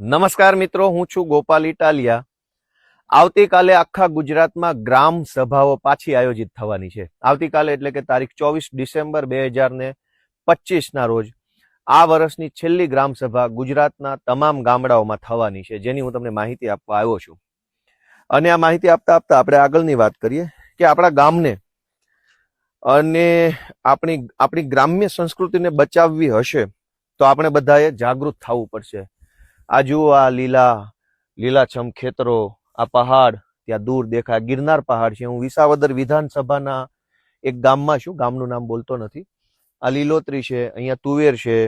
નમસ્કાર મિત્રો, હું છું ગોપાલ ઇટાલિયા. આવતીકાલે આખા ગુજરાતમાં ગ્રામ સભાઓ પાછી આયોજિત થવાની છે. આવતીકાલે એટલે કે તારીખ 24 ડિસેમ્બર 2025 ના રોજ આ વર્ષની છેલ્લી ગ્રામ સભા ગુજરાતના તમામ ગામડાઓમાં થવાની છે, જેની હું તમને માહિતી આપવા આવ્યો છું. અને આ માહિતી આપતા આપતા આપણે આગળની વાત કરીએ કે આપણા ગામને અને આપણી ગ્રામ્ય સંસ્કૃતિને બચાવવી હશે તો આપણે બધાએ જાગૃત થવું પડશે. આ જુઓ, આ લીલાછમ ખેતરો, આ પહાડ ત્યાં દૂર દેખાય ગિરનાર પહાડ છે. હું વિસાવદર વિધાનસભાના એક ગામમાં છું, ગામનું નામ બોલતો નથી. આ લીલોતરી છે, અહીંયા તુવેર છે,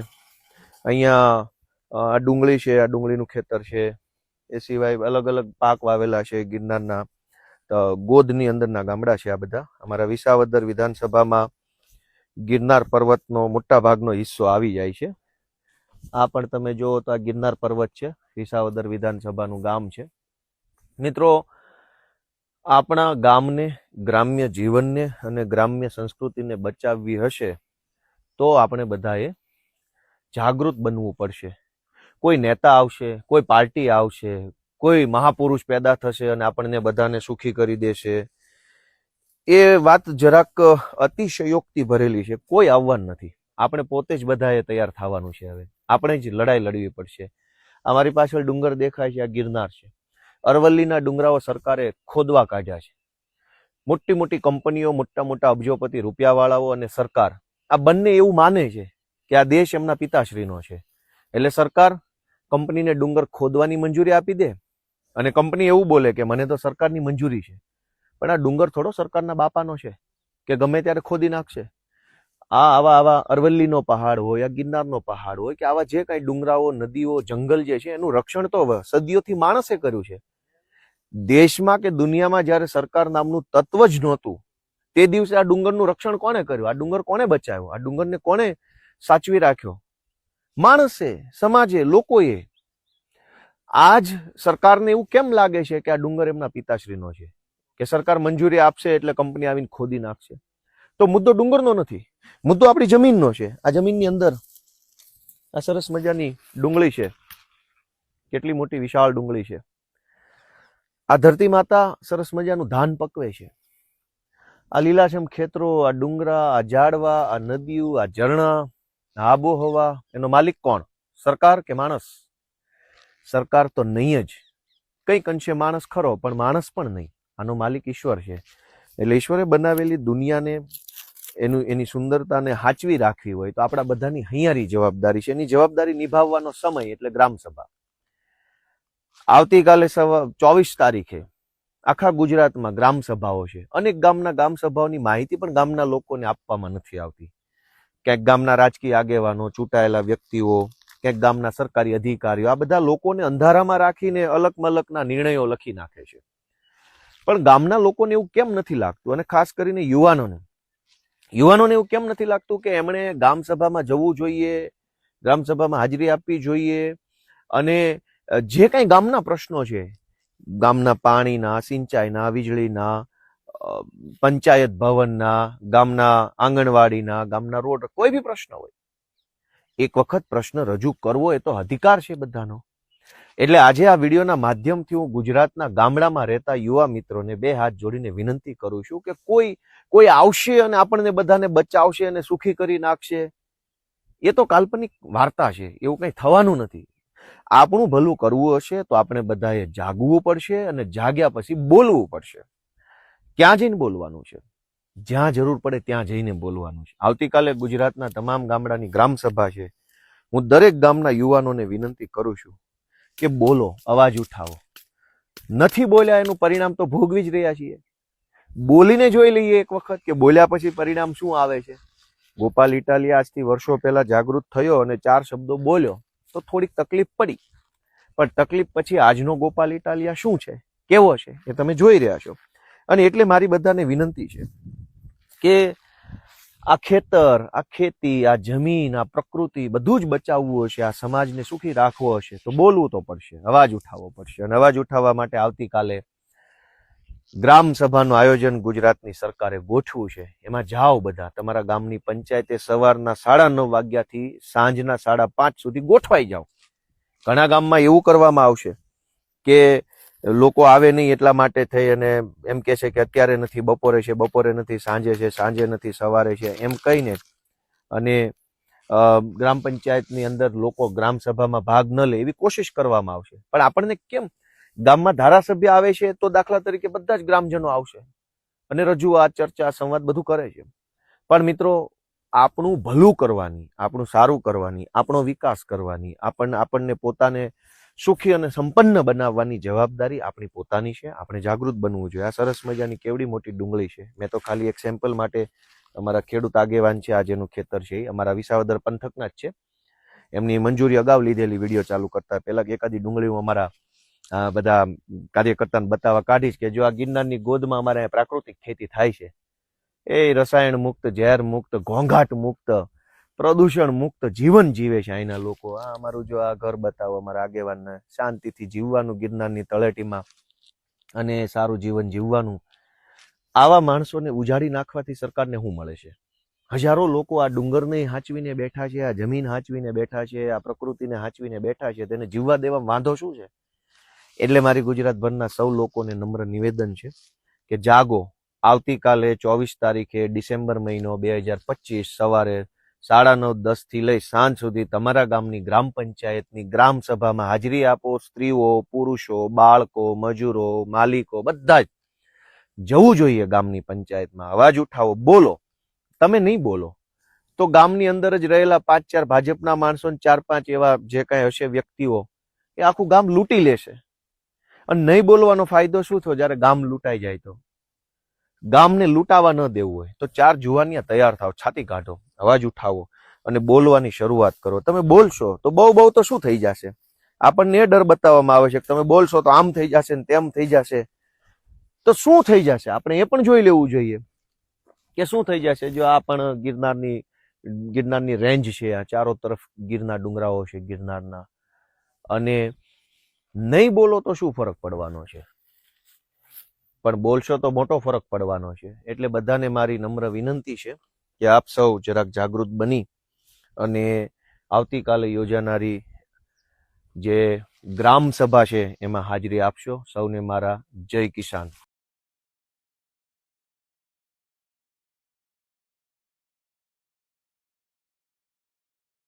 અહીંયા આ ડુંગળી છે, આ ડુંગળીનું ખેતર છે. એ સિવાય અલગ અલગ પાક વાવેલા છે ગિરનારના ગોદની અંદરના ગામડા છે. આ બધા અમારા વિસાવદર વિધાનસભામાં ગિરનાર પર્વતનો મોટા ભાગનો હિસ્સો આવી જાય છે. આ પણ તમે જુઓ તો આ ગિરનાર પર્વત છે, વિસાવદર વિધાનસભાનું ગામ છે. મિત્રો, આપણા ગામને, ગ્રામ્ય જીવનને અને ગ્રામ્ય સંસ્કૃતિને બચાવવી હશે તો આપણે બધાએ જાગૃત બનવું પડશે. કોઈ નેતા આવશે, કોઈ પાર્ટી આવશે, કોઈ મહાપુરુષ પેદા થશે અને આપણને બધાને સુખી કરી દેશે, એ વાત જરાક અતિશયોક્તિ ભરેલી છે. કોઈ આવવાનું નથી. આપણે પોતે જ બધાએ તૈયાર થવાનું છે. હવે આપણે જ લડાઈ લડવી પડશે. અમારી પાછળ ડુંગર દેખાય છે, આ ગિરનાર છે. અરવલ્લીના ડુંગરાઓ સરકારે ખોદવા કાઢ્યા છે. મોટી મોટી કંપનીઓ, મોટા મોટા અબજોપતિ રૂપિયાવાળાઓ અને સરકાર, આ બંને એવું માને છે કે આ દેશ એમના પિતાશ્રીનો છે. એટલે સરકાર કંપનીને ડુંગર ખોદવાની મંજૂરી આપી દે અને કંપની એવું બોલે કે મને તો સરકારની મંજૂરી છે. પણ આ ડુંગર થોડો સરકારના બાપાનો છે કે ગમે ત્યારે ખોદી નાખશે. આવા અરવલ્લીનો પહાડ હોય, આ ગિરનારનો પહાડ હોય કે આવા જે કાંઈ ડુંગરાઓ, નદીઓ, જંગલ જે છે એનું રક્ષણ તો સદીઓથી માણસે કર્યું છે. દેશમાં કે દુનિયામાં જ્યારે સરકાર નામનું તત્વ જ નહોતું તે દિવસે આ ડુંગરનું રક્ષણ કોણે કર્યું? આ ડુંગર કોણે બચાવ્યો? આ ડુંગરને કોણે સાચવી રાખ્યો? માણસે, સમાજે, લોકોએ. આજ સરકારને એવું કેમ લાગે છે કે આ ડુંગર એમના પિતાશ્રીનો છે કે સરકાર મંજૂરી આપશે એટલે કંપની આવીને ખોદી નાખશે? તો મુદ્દો ડુંગરનો નથી, મુદ્દો આપણી જમીનનો છે. આ જમીનની અંદર આ સરસ મજાની ડુંગળી છે, કેટલી મોટી વિશાળ ડુંગળી છે. આ ધરતી માતા સરસ મજાનું ધાન પકવે છે. આ લીલાછમ ખેતરો, આ ડુંગરા, આ ઝાડવા, આ નદીઓ, આ ઝરણા, આ આબોહવા, એનો માલિક કોણ? સરકાર કે માણસ? સરકાર તો નહીં જ. કંઈક અંશે માણસ ખરો, પણ માણસ પણ નહીં. આનો માલિક ઈશ્વર છે. એટલે ઈશ્વરે બનાવેલી દુનિયાને, એની સુંદરતાને સાચવી રાખવી હોય તો આપણા બધાની હૈયારી જવાબદારી છે. એની જવાબદારી નિભાવવાનો સમય એટલે ગ્રામ સભા. આવતીકાલે 24 તારીખે આખા ગુજરાતમાં ગ્રામ સભાઓ છે. અનેક ગામના ગ્રામ સભાઓની માહિતી પણ ગામના લોકોને આપવામાં નથી આવતી. ક્યાંક ગામના રાજકીય આગેવાનો, ચૂંટાયેલા વ્યક્તિઓ, ક્યાંક ગામના સરકારી અધિકારીઓ, આ બધા લોકોને અંધારામાં રાખીને અલગ મલકના નિર્ણયો લખી નાખે છે. પણ ગામના લોકોને એવું કેમ નથી લાગતું, અને ખાસ કરીને યુવાનોને એવું કેમ નથી લાગતું કે એમણે ગ્રામ સભામાં જવું જોઈએ, ગ્રામ સભામાં હાજરી આપવી જોઈએ અને જે કાંઈ ગામના પ્રશ્નો છે, ગામના પાણીના, સિંચાઈના, વીજળીના, પંચાયત ભવનના, ગામના આંગણવાડીના, ગામના રોડ, કોઈ બી પ્રશ્ન હોય, એક વખત પ્રશ્ન રજૂ કરવો એ તો અધિકાર છે બધાનો. એટલે આજે આ વિડીયોના માધ્યમથી હું ગુજરાતના ગામડામાં રહેતા યુવા મિત્રોને બે હાથ જોડીને વિનંતી કરું છું કે કોઈ આવશે અને આપણને બધાને બચાવશે અને સુખી કરી નાખશે, એ તો કાલ્પનિક વાર્તા છે. એવું કંઈ થવાનું નથી. આપણું ભલું કરવું હશે તો આપણે બધાએ જાગવું પડશે અને જાગ્યા પછી બોલવું પડશે. ક્યાં જઈને બોલવાનું છે? જ્યાં જરૂર પડે ત્યાં જઈને બોલવાનું છે. આવતીકાલે ગુજરાતના તમામ ગામડાની ગ્રામ સભા છે. હું દરેક ગામના યુવાનોને વિનંતી કરું છું કે બોલો, અવાજ ઉઠાવો. નથી બોલ્યા એનું પરિણામ તો ભોગવી જ રહ્યા છીએ. બોલીને જોઈ લઈએ એક વખત કે બોલ્યા પછી પરિણામ શું આવે છે. ગોપાલ ઇટાલિયા આજથી વર્ષો પહેલા જાગૃત થયો અને 4 શબ્દો બોલ્યો તો થોડીક તકલીફ પડી, પણ તકલીફ પછી આજનો ગોપાલ ઇટાલિયા શું છે, કેવો છે, એ તમે જોઈ રહ્યા છો. અને એટલે મારી બધાને વિનંતી છે કે આ ખેતર, આ ખેતી, આ જમીન, આ પ્રકૃતિ બધું જ બચાવવું હશે, આ સમાજને સુખી રાખવો હશે તો બોલવું તો પડશે, અવાજ ઉઠાવવો પડશે. અને અવાજ ઉઠાવવા માટે આવતીકાલે ગ્રામ સભાનું આયોજન ગુજરાતની સરકારે ગોઠવું છે. એમાં જાઓ બધા. તમારા ગામની પંચાયતે સવારના 9:30 વાગ્યાથી સાંજના 5:30 સુધી ગોઠવાઈ જાઓ. ઘણા ગામમાં એવું કરવામાં આવશે કે લોકો આવે નહીં એટલા માટે થઈ અને એમ કહે છે કે અત્યારે નથી, બપોરે છે, બપોરે નથી, સાંજે છે, સાંજે નથી, સવારે છે, એમ કહીને અને ગ્રામ પંચાયતની અંદર લોકો ગ્રામ સભામાં ભાગ ન લે એવી કોશિશ કરવામાં આવશે. પણ આપણને કેમ ગામમાં ધારાસભ્ય આવે છે તો દાખલા તરીકે બધા જ ગ્રામજનો આવશે અને રજૂઆત, ચર્ચા, સંવાદ બધું કરે છે. પણ મિત્રો, આપણું ભલું કરવાની, આપણું સારું કરવાની, આપણો વિકાસ કરવાની, આપણને પોતાને સુખી અને સંપન્ન બનાવવાની જવાબદારી આપણી પોતાની છે. આપણે જાગૃત બનવું જોઈએ. આ સરસ મજાની કેવડી મોટી ડુંગળી છે. મેં તો ખાલી એક સેમ્પલ માટે અમારા ખેડૂત આગેવાન છે, આ જેનું ખેતર છે, અમારા વિસાવદર પંથકના જ છે, એમની મંજૂરી અગાઉ લીધેલી વિડીયો ચાલુ કરતા પહેલા કે એકાદી ડુંગળી હું અમારા બધા કાર્યકર્તાને બતાવવા કાઢીશ કે જો આ ગિરનારની ગોદમાં અમારે પ્રાકૃતિક ખેતી થાય છે, એ રસાયણ મુક્ત, ઝેર મુક્ત, ઘોંઘાટ મુક્ત, પ્રદૂષણ મુક્ત જીવન જીવે છે અહીંના લોકો. આ અમારું જો આ ઘર બતાવો અમારા આગેવાનને, શાંતિથી જીવવાનું ગિરનારની તળેટીમાં અને સારું જીવન જીવવાનું. આવા માણસોને ઉજાડી નાખવાથી સરકારને શું મળે છે? હજારો લોકો આ ડુંગરને હાચવીને બેઠા છે, આ જમીન હાચવીને બેઠા છે, આ પ્રકૃતિને હાચવીને બેઠા છે, તેને જીવવા દેવા વાંધો શું છે? એટલે મારી ગુજરાતભરના સૌ લોકોને નમ્ર નિવેદન છે કે જાગો. આવતીકાલે 24 તારીખે ડિસેમ્બર મહિનો 2025 સવારે 9:30 થી લઈ સાંજ સુધી તમારા ગામની ગ્રામ પંચાયતની ગ્રામ સભામાં હાજરી આપો. સ્ત્રીઓ, પુરુષો, બાળકો, મજૂરો, માલિકો બધા જ જવું જોઈએ ગામની પંચાયતમાં. અવાજ ઉઠાવો, બોલો. તમે નહીં બોલો તો ગામની અંદર જ રહેલા 5-4 ભાજપના માણસો, 4-5 એવા જે કાંઈ હશે વ્યક્તિઓ, એ આખું ગામ લૂંટી લેશે. અને નહીં બોલવાનો ફાયદો શું થયો? જ્યારે ગામ લૂંટાઈ જાય તો ગામને લૂંટાવા ન દેવું હોય તો 4 જુવાનિયા તૈયાર થાવ, છાતી કાઢો, અવાજ ઉઠાવો અને બોલવાની શરૂઆત કરો. તમે બોલશો તો બહુ તો શું થઈ જશે? આપણને એ ડર બતાવવામાં આવે છે કે તમે બોલશો તો આમ થઈ જશે ને તેમ થઈ જશે. તો શું થઈ જશે? આપણે એ પણ જોઈ લેવું જોઈએ કે શું થઈ જશે. જો આ પણ ગિરનારની રેન્જ છે, આ ચારો તરફ ગીરના ડુંગરાઓ છે ગિરનારના, અને નહીં બોલો તો શું ફરક પડવાનો છે? પણ બોલશો તો મોટો ફરક પડવાનો છે. એટલે બધાને મારી નમ્ર વિનંતી છે કે આપ સૌ જરાક જાગૃત બની અને આવતીકાલે યોજાનારી જે ગ્રામ સભા છે એમાં હાજરી આપશો. સૌને મારા જય કિસાન.